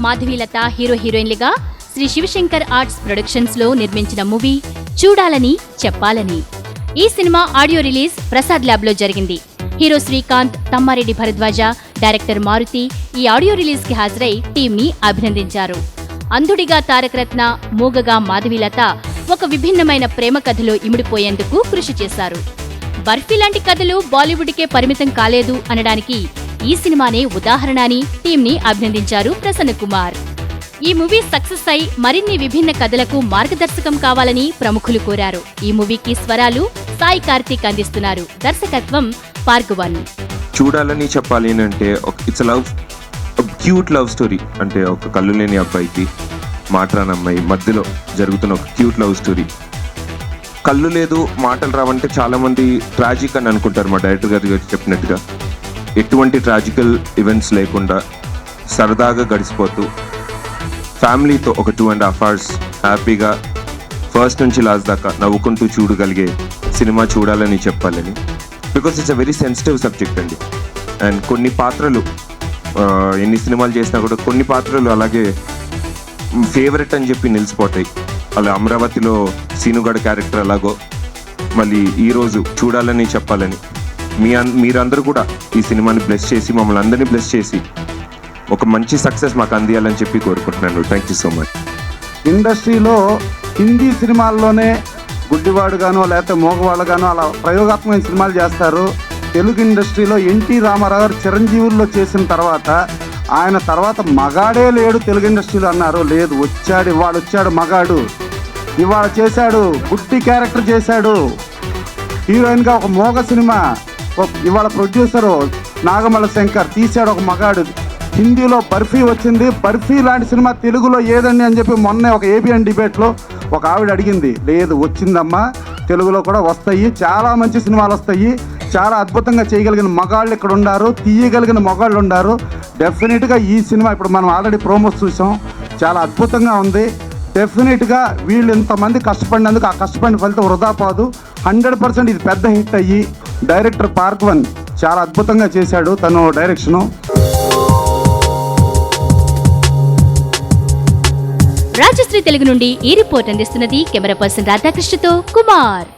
Madhavilatha hero హీరోయిన్లుగా Shri Shivshankar arts productions లో నిర్మించిన మూవీ చూడాలని చెప్పాలని. ఈ cinema audio release Prasad lab లో జరిగింది. హీరో శ్రీకాంత్, తమ్మారెడ్డి భరద్వాజ, డైరెక్టర్ మారుతి ఈ ఆడియో రిలీజ్ కి హాజరై టీం ని అభినందించారు. అంధుడిగా తారకరత్న, మూగగా మాధవీలత ఒక విభిన్నమైన ప్రేమ కథలో ఇమిడిపోయేందుకు కృషి చేశారు. బర్ఫీ లాంటి కథలు బాలీవుడ్కే పరిమితం కాలేదు అనడానికి ఈ సినిమానే ఉదాహరణ అని టీం ని అభినందించారు ప్రసన్న కుమార్. ఈ మూవీ సక్సెస్ అయి మరిన్ని విభిన్న కథలకు మార్గదర్శకం కావాలని ప్రముఖులు కోరారు. ఈ మూవీకి స్వరాలు సాయి కార్తీక్ అందిస్తున్నారు. దర్శకత్వం భార్గవన్. చూడాలని చెప్పాలి అంటే ఇట్స్ క్యూట్ లవ్ స్టోరీ. అంటే ఒక కళ్ళు లేని అబ్బాయికి మాటరాని అమ్మాయి మధ్యలో జరుగుతున్న ఒక క్యూట్ లవ్ స్టోరీ. కళ్ళు లేదు మాటలు రావంటే చాలా మంది ట్రాజిక్ అని అనుకుంటారు. మా డైరెక్టర్ గారు చెప్పినట్టుగా ఎటువంటి ట్రాజికల్ ఈవెంట్స్ లేకుండా సరదాగా గడిచిపోతూ ఫ్యామిలీతో ఒక 2.5 hours హ్యాపీగా ఫస్ట్ నుంచి లాస్ట్ దాకా నవ్వుకుంటూ చూడగలిగే సినిమా చూడాలని చెప్పాలని. Because it's a very sensitive subject అండి. అండ్ కొన్ని పాత్రలు ఎన్ని సినిమాలు చేసినా కూడా కొన్ని పాత్రలు అలాగే ఫేవరెట్ అని చెప్పి నిలిచిపోతాయి. అలా అమరావతిలో సీనుగడ క్యారెక్టర్ అలాగో మళ్ళీ ఈరోజు చూడాలని చెప్పాలని. మీరందరూ కూడా ఈ సినిమాని బ్లెస్ చేసి మమ్మల్ని అందరినీ బ్లెస్ చేసి ఒక మంచి సక్సెస్ మాకు అందియాలని చెప్పి కోరుకుంటున్నాను. Thank you so much. ఇండస్ట్రీలో హిందీ సినిమాల్లోనే గుడ్డివాడు గానో లేకపోతే మోగవాళ్ళు గానో అలా ప్రయోగాత్మకమైన సినిమాలు చేస్తారు. తెలుగు ఇండస్ట్రీలో ఎన్టీ రామారావు గారు చిరంజీవుల్లో చేసిన తర్వాత ఆయన తర్వాత మగాడే లేడు తెలుగు ఇండస్ట్రీలో అన్నారు. లేదు, వచ్చాడు, ఇవాళ వచ్చాడు మగాడు. ఇవాళ చేశాడు, గుడ్డి క్యారెక్టర్ చేశాడు. హీరోయిన్గా ఒక మోగ సినిమా. ఇవాళ ప్రొడ్యూసరు నాగమల్ల శంకర్ తీశాడు, ఒక మగాడు. హిందీలో బర్ఫీ వచ్చింది. బర్ఫీ లాంటి సినిమా తెలుగులో ఏదండి అని చెప్పి మొన్నే ఒక ఏబిఎన్ డిబేట్లో ఒక ఆవిడ అడిగింది. లేదు, వచ్చిందమ్మా, తెలుగులో కూడా వస్తాయి, చాలా మంచి సినిమాలు వస్తాయి, చాలా అద్భుతంగా చేయగలిగిన మగాళ్ళు ఇక్కడ ఉన్నారు, తీయగలిగిన మగాళ్ళు ఉన్నారు. డెఫినెట్గా ఈ సినిమా ఇప్పుడు మనం ఆల్రెడీ ప్రోమోస్ చూసాం, చాలా అద్భుతంగా ఉంది. డెఫినెట్గా వీళ్ళు ఇంతమంది కష్టపడినందుకు ఆ కష్టపడిన ఫలితం వృధా పోదు. 100% ఇది పెద్ద హిట్ అయ్యి డైరెక్టర్ భార్గవన్ చాలా అద్భుతంగా చేశాడు తను డైరెక్షను. రాజశ్రీ తెలుగు నుండి ఈ రిపోర్ట్ అందిస్తున్నది కెమెరా పర్సన్ రాధాకృష్ణతో కుమార్.